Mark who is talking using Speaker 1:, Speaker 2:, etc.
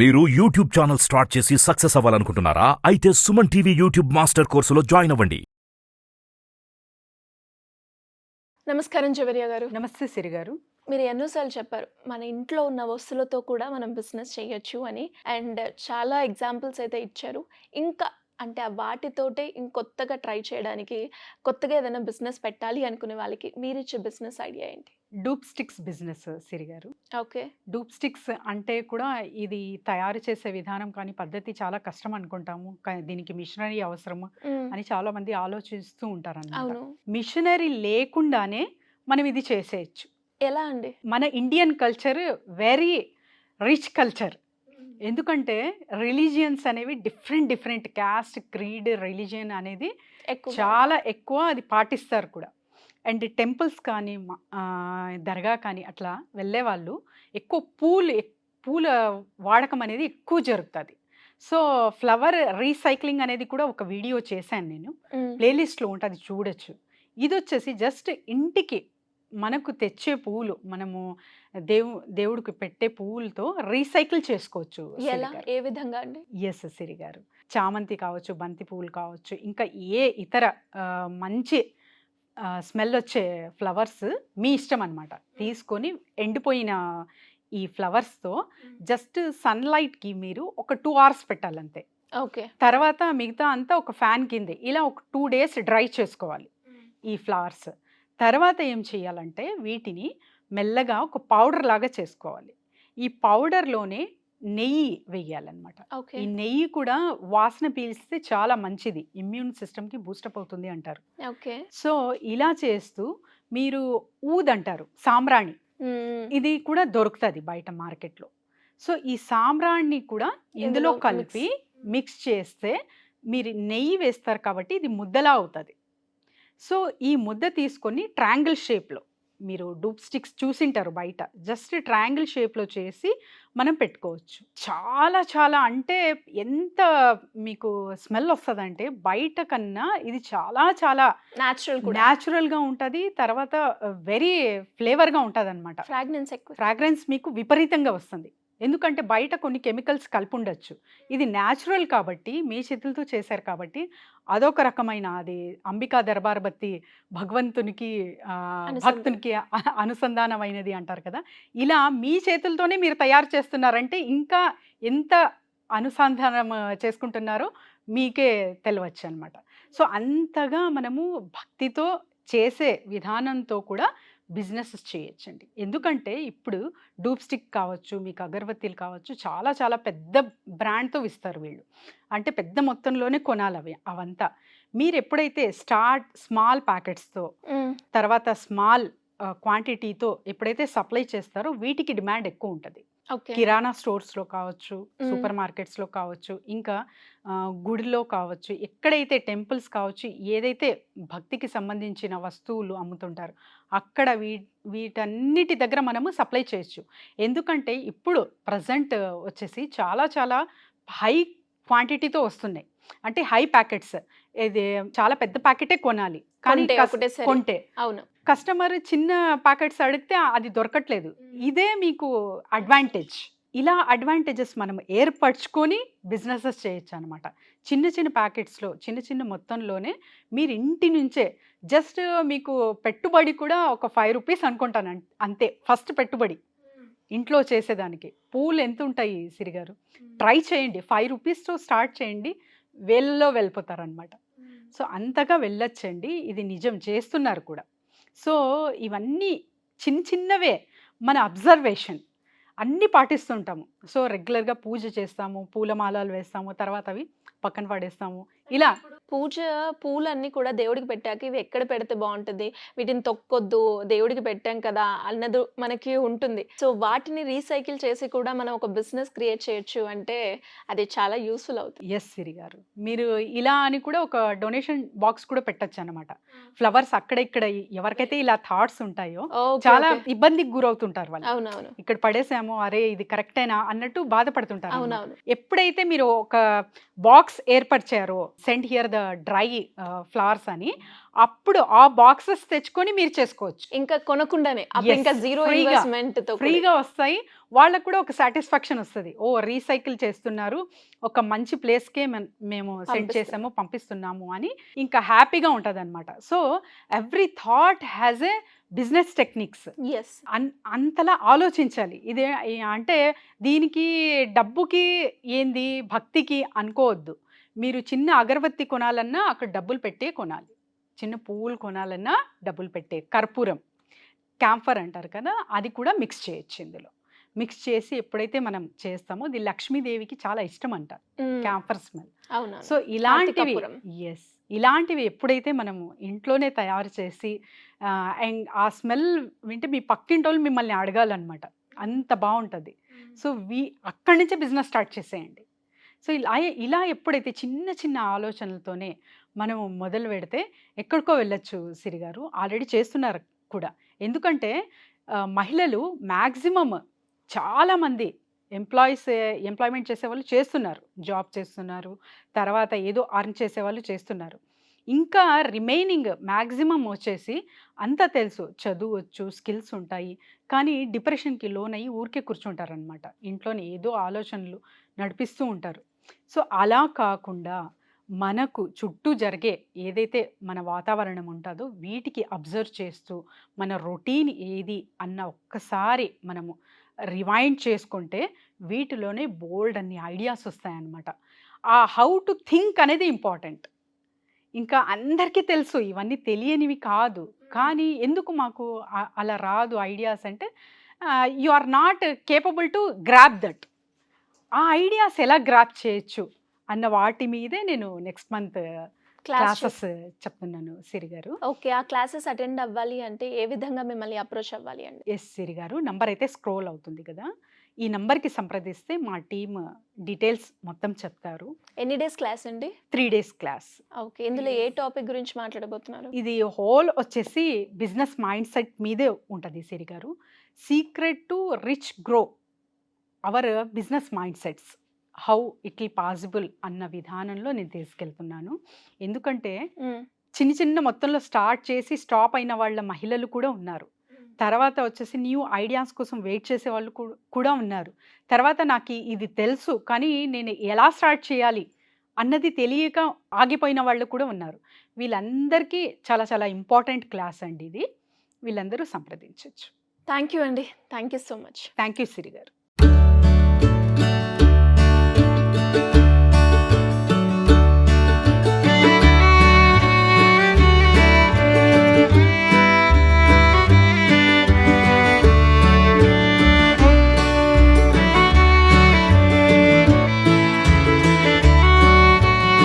Speaker 1: మీరు YouTube channel start చేసి success అవ్వాలనుకుంటున్నారా? అయితే సుమన్ టీవీ యూట్యూబ్ మాస్టర్ కోర్సులో జాయిన్ అవ్వండి.
Speaker 2: నమస్కారం జవరియా గారు.
Speaker 3: నమస్తే సిరి గారు.
Speaker 2: మీరు ఎన్నోసార్లు చెప్పారు మన ఇంట్లో ఉన్న వస్తువులతో కూడా మనం బిజినెస్ చేయొచ్చు అని. అండ్ చాలా ఎగ్జాంపుల్స్ అయితే ఇచ్చారు. ఇంకా అంటే ఆ వాటితోటే ఇంకొత్తగా ట్రై చేయడానికి, కొత్తగా ఏదైనా బిజినెస్ పెట్టాలి అనుకునే వాళ్ళకి మీరిచ్చే బిజినెస్ ఐడియా ఏంటి?
Speaker 3: డూప్ స్టిక్స్ బిజినెస్ సిరి గారు.
Speaker 2: ఓకే.
Speaker 3: డూప్ స్టిక్స్ అంటే కూడా ఇది తయారు చేసే విధానం కానీ పద్ధతి చాలా కష్టం అనుకుంటాము. దీనికి మిషనరీ అవసరము అని చాలా మంది ఆలోచిస్తూ ఉంటారు అన్నమాట.
Speaker 2: అవును.
Speaker 3: మిషనరీ లేకుండానే మనం ఇది చేసేయచ్చు.
Speaker 2: ఎలా అండి?
Speaker 3: మన Indian culture very rich culture. ఎందుకంటే రిలీజియన్స్ అనేవి డిఫరెంట్ క్యాస్ట్, క్రీడ్, రిలీజియన్ అనేది చాలా ఎక్కువ అది పాటిస్తారు కూడా. అండ్ టెంపుల్స్ కానీ దర్గా కానీ అట్లా వెళ్ళే వాళ్ళు ఎక్కువ పూల వాడకం అనేది ఎక్కువ జరుగుతుంది. సో ఫ్లవర్ రీసైక్లింగ్ అనేది కూడా ఒక వీడియో చేశాను నేను, ప్లేలిస్ట్లో ఉంటుంది, చూడొచ్చు. ఇది వచ్చేసి జస్ట్ ఇంటికి మనకు తెచ్చే పువ్వులు, మనము దేవుడికి పెట్టే పువ్వులతో రీసైకిల్ చేసుకోవచ్చు.
Speaker 2: ఏ విధంగా అండి?
Speaker 3: ఎస్ సిరి గారు, చామంతి కావచ్చు, బంతి పువ్వులు కావచ్చు, ఇంకా ఏ ఇతర మంచి స్మెల్ వచ్చే ఫ్లవర్స్ మీ ఇష్టం అన్నమాట. తీసుకొని ఎండిపోయిన ఈ ఫ్లవర్స్తో జస్ట్ సన్లైట్కి మీరు ఒక 2 hours పెట్టాలంతే.
Speaker 2: ఓకే.
Speaker 3: తర్వాత మిగతా అంతా ఒక ఫ్యాన్ కింద ఇలా ఒక 2 days డ్రై చేసుకోవాలి ఈ ఫ్లవర్స్. తర్వాత ఏం చేయాలంటే వీటిని మెల్లగా ఒక పౌడర్ లాగా చేసుకోవాలి. ఈ పౌడర్లోనే నెయ్యి వేయాలన్నమాట. ఈ నెయ్యి కూడా వాసన పీల్స్తే చాలా మంచిది, ఇమ్యూన్ సిస్టమ్కి బూస్టప్ అవుతుంది అంటారు.
Speaker 2: ఓకే.
Speaker 3: సో ఇలా చేస్తూ మీరు ఊద్ అంటారు, సాంబ్రాణి, ఇది కూడా దొరుకుతుంది బయట మార్కెట్లో. సో ఈ సాంబ్రాణి కూడా ఇందులో కలిపి మిక్స్ చేస్తే మీరు నెయ్యి వేస్తారు కాబట్టి ఇది ముద్దలా అవుతుంది. సో ఈ ముద్ద తీసుకొని ట్రయాంగిల్ షేప్లో, మీరు డూప్ స్టిక్స్ చూసింటారు బయట, జస్ట్ ట్రయాంగిల్ షేప్లో చేసి మనం పెట్టుకోవచ్చు. చాలా అంటే ఎంత మీకు స్మెల్ వస్తుందంటే బయట కన్నా ఇది చాలా న్యాచురల్గా ఉంటుంది. తర్వాత వెరీ ఫ్లేవర్గా ఉంటుంది అనమాట. ఫ్రాగ్రెన్స్ మీకు విపరీతంగా వస్తుంది. ఎందుకంటే బయట కొన్ని కెమికల్స్ కలిపి ఉండొచ్చు, ఇది న్యాచురల్ కాబట్టి మీ చేతులతో చేశారు కాబట్టి అదొక రకమైన, అది అంబికా దర్బార్ బత్తి, భగవంతునికి భక్తునికి అనుసంధానమైనది అంటారు కదా. ఇలా మీ చేతులతోనే మీరు తయారు చేస్తున్నారంటే ఇంకా ఎంత అనుసంధానం చేసుకుంటున్నారో మీకే తెలియవచ్చు అనమాట. సో అంతగా మనము భక్తితో చేసే విధానంతో కూడా బిజినెస్ చేయొచ్చండి. ఎందుకంటే ఇప్పుడు డూప్ స్టిక్ కావచ్చు, మీకు అగరబత్తీలు కావచ్చు, చాలా పెద్ద బ్రాండ్తో ఇస్తారు వీళ్ళు. అంటే పెద్ద మొత్తంలోనే కొనాలి అవంతా. మీరు ఎప్పుడైతే స్మాల్ ప్యాకెట్స్తో, తర్వాత స్మాల్ క్వాంటిటీతో ఎప్పుడైతే సప్లై చేస్తారో వీటికి డిమాండ్ ఎక్కువ ఉంటుంది. కిరాణా స్టోర్స్లో కావచ్చు, సూపర్ మార్కెట్స్లో కావచ్చు, ఇంకా గుడిలో కావచ్చు, ఎక్కడైతే టెంపుల్స్ కావచ్చు, ఏదైతే భక్తికి సంబంధించిన వస్తువులు అమ్ముతుంటారు అక్కడ వీటన్నిటి దగ్గర మనము సప్లై చేయొచ్చు. ఎందుకంటే ఇప్పుడు ప్రజెంట్ వచ్చేసి చాలా హై క్వాంటిటీతో వస్తున్నాయి. అంటే హై ప్యాకెట్స్, ఇది చాలా పెద్ద ప్యాకెటే కొనాలి కానీ కొంటే
Speaker 2: అవును
Speaker 3: కస్టమర్ చిన్న ప్యాకెట్స్ అడిగితే అది దొరకట్లేదు. ఇదే మీకు అడ్వాంటేజ్. ఇలా అడ్వాంటేజెస్ మనం ఏర్పరచుకొని బిజినెసెస్ చేయొచ్చు అనమాట. చిన్న ప్యాకెట్స్లో, చిన్న మొత్తంలోనే మీరు ఇంటి నుంచే జస్ట్ మీకు పెట్టుబడి కూడా ఒక 5 rupees అనుకుంటాను అంతే. ఫస్ట్ పెట్టుబడి ఇంట్లో చేసేదానికి. పూలు ఎంత ఉంటాయి సిరిగారు, ట్రై చేయండి. 5 rupeesతో స్టార్ట్ చేయండి, వేళ్ళలో వెళ్ళిపోతారనమాట. సో అంతగా వెళ్ళొచ్చండి, ఇది నిజం, చేస్తున్నారు కూడా. సో ఇవన్నీ చిన్నవే, మన అబ్జర్వేషన్ అన్నీ పాటిస్తుంటాము. సో రెగ్యులర్గా పూజ చేస్తాము, పూలమాలలు వేస్తాము, తర్వాత అవి పక్కన పడేస్తాము. ఇలా
Speaker 2: పూలన్నీ కూడా దేవుడికి పెట్టాక ఇవి ఎక్కడ పెడితే బాగుంటుంది, వీటిని తొక్కొద్దు, దేవుడికి పెట్టాం కదా అన్నది మనకి ఉంటుంది. సో వాటిని రీసైకిల్ చేసి కూడా మనం ఒక బిజినెస్ క్రియేట్ చేయొచ్చు అంటే అది చాలా యూస్ఫుల్ అవుతుంది.
Speaker 3: ఎస్ సిరి గారు, మీరు ఇలా అని కూడా ఒక డొనేషన్ బాక్స్ కూడా పెట్టచ్చు అనమాట. ఫ్లవర్స్ అక్కడ ఇక్కడ ఎవరికైతే ఇలా థాట్స్ ఉంటాయో చాలా ఇబ్బందికి గురవుతుంటారు వాళ్ళు.
Speaker 2: అవునవును.
Speaker 3: ఇక్కడ పడేసాము, అరే ఇది కరెక్టేనా అన్నట్టు బాధపడుతుంటారు.
Speaker 2: అవునవును.
Speaker 3: ఎప్పుడైతే మీరు ఒక బాక్స్ ఏర్పరిచారో, send here the dry flowers అని, అప్పుడు ఆ బాక్సెస్ తెచ్చుకొని మీరు చేసుకోవచ్చు.
Speaker 2: ఇంకా కొనకుండానే ఇంకా జీరో ఇన్వెస్ట్మెంట్ తో
Speaker 3: ఫ్రీగా వస్తాయి. వాళ్ళకు కూడా ఒక సాటిస్ఫాక్షన్ వస్తుంది. ఓ రీసైకిల్ చేస్తున్నారు, ఒక మంచి ప్లేస్కే మేము సెండ్ చేసాము, పంపిస్తున్నాము అని ఇంకా హ్యాపీగా ఉంటుంది అనమాట. So every thought has a business techniques.
Speaker 2: Yes.
Speaker 3: అంతలా ఆలోచించాలి. ఇదే అంటే దీనికి డబ్బుకి ఏంది భక్తికి అనుకోవద్దు. మీరు చిన్న అగరబత్తి కొనాలన్నా అక్కడ డబ్బులు పెట్టే కొనాలి, చిన్న పువ్వులు కొనాలన్నా డబ్బులు పెట్టే, కర్పూరం క్యాంఫర్ అంటారు కదా, అది కూడా మిక్స్ చేయొచ్చు. ఇందులో మిక్స్ చేసి ఎప్పుడైతే మనం చేస్తామో, ఇది లక్ష్మీదేవికి చాలా ఇష్టం అంట క్యాంఫర్ స్మెల్.
Speaker 2: అవునా?
Speaker 3: సో ఇలాంటివి ఇలాంటివి ఎప్పుడైతే మనము ఇంట్లోనే తయారు చేసి ఆ స్మెల్ వింటే మీ పక్కింటోళ్ళు మిమ్మల్ని అడగాలన్నమాట, అంత బాగుంటుంది. సో అక్కడి నుంచే బిజినెస్ స్టార్ట్ చేసేయండి. సో ఇలా ఎప్పుడైతే చిన్న చిన్న ఆలోచనలతోనే మనము మొదలు పెడితే ఎక్కడికో వెళ్ళొచ్చు. సిరి గారు ఆల్రెడీ చేస్తున్నారు కూడా. ఎందుకంటే మహిళలు మ్యాక్సిమం చాలామంది ఎంప్లాయ్మెంట్ చేసేవాళ్ళు చేస్తున్నారు, జాబ్ చేస్తున్నారు, తర్వాత ఏదో అర్న్ చేసేవాళ్ళు చేస్తున్నారు. ఇంకా రిమైనింగ్ మ్యాక్సిమం వచ్చేసి అంతా తెలుసు, చదువచ్చు, స్కిల్స్ ఉంటాయి, కానీ డిప్రెషన్కి లోనయ్యి ఊరికే కూర్చుంటారనమాట. ఇంట్లోనే ఏదో ఆలోచనలు నడిపిస్తూ ఉంటారు. సో అలా కాకుండా మనకు చుట్టూ జరిగే ఏదైతే మన వాతావరణం ఉంటుందో వీటికి అబ్జర్వ్ చేస్తూ మన రొటీన్ ఏది అన్న ఒక్కసారి మనము రివైండ్ చేసుకుంటే వీటిలోనే బోల్డ్ అన్ని ఐడియాస్ వస్తాయన్నమాట. ఆ హౌ టు థింక్ అనేది ఇంపార్టెంట్. ఇంకా అందరికీ తెలుసు, ఇవన్నీ తెలియనివి కాదు. కానీ ఎందుకు మాకు అలా రాదు ఐడియాస్ అంటే, you are not capable to grasp that. ఆ ఐడియాస్ ఎలా గ్రాప్ చేయొచ్చు అన్న వాటి మీదే నేను నెక్స్ట్ మంత్ క్లాసెస్ చెప్తున్నాను సిరి గారు.
Speaker 2: ఓకే, ఆ క్లాసెస్ అటెండ్ అవ్వాలి అంటే ఏ విధంగా మిమ్మల్ని అప్రోచ్ అవ్వాలి అండి?
Speaker 3: ఎస్ సిరి గారు, నంబర్ అయితే స్క్రోల్ అవుతుంది కదా, ఈ నంబర్కి సంప్రదిస్తే మా టీమ్ డీటెయిల్స్ మొత్తం చెప్తారు.
Speaker 2: ఎన్ని డేస్ క్లాస్ అండి?
Speaker 3: 3 days క్లాస్.
Speaker 2: ఓకే, ఇందులో ఏ టాపిక్ గురించి మాట్లాడబోతున్నారు?
Speaker 3: ఇది హోల్ వచ్చేసి బిజినెస్ మైండ్ సెట్ మీదే ఉంటుంది సిరి గారు. Secret to rich grow our business mind sets, how it will possible అన్న విధానంలో నేను తీసుకెళ్తున్నాను. ఎందుకంటే చిన్న చిన్న మొత్తంలో స్టార్ట్ చేసి స్టాప్ అయిన వాళ్ళ మహిళలు కూడా ఉన్నారు. తర్వాత వచ్చేసి న్యూ ఐడియాస్ కోసం వెయిట్ చేసే వాళ్ళు కూడా ఉన్నారు. తర్వాత నాకు ఇది తెలుసు కానీ నేను ఎలా స్టార్ట్ చేయాలి అన్నది తెలియక ఆగిపోయిన వాళ్ళు కూడా ఉన్నారు. వీళ్ళందరికీ చాలా చాలా ఇంపార్టెంట్ క్లాస్ అండి ఇది. వీళ్ళందరూ సంప్రదించవచ్చు.
Speaker 2: థ్యాంక్ యూ అండి, thank you so much.
Speaker 3: Thank you Siri గారు.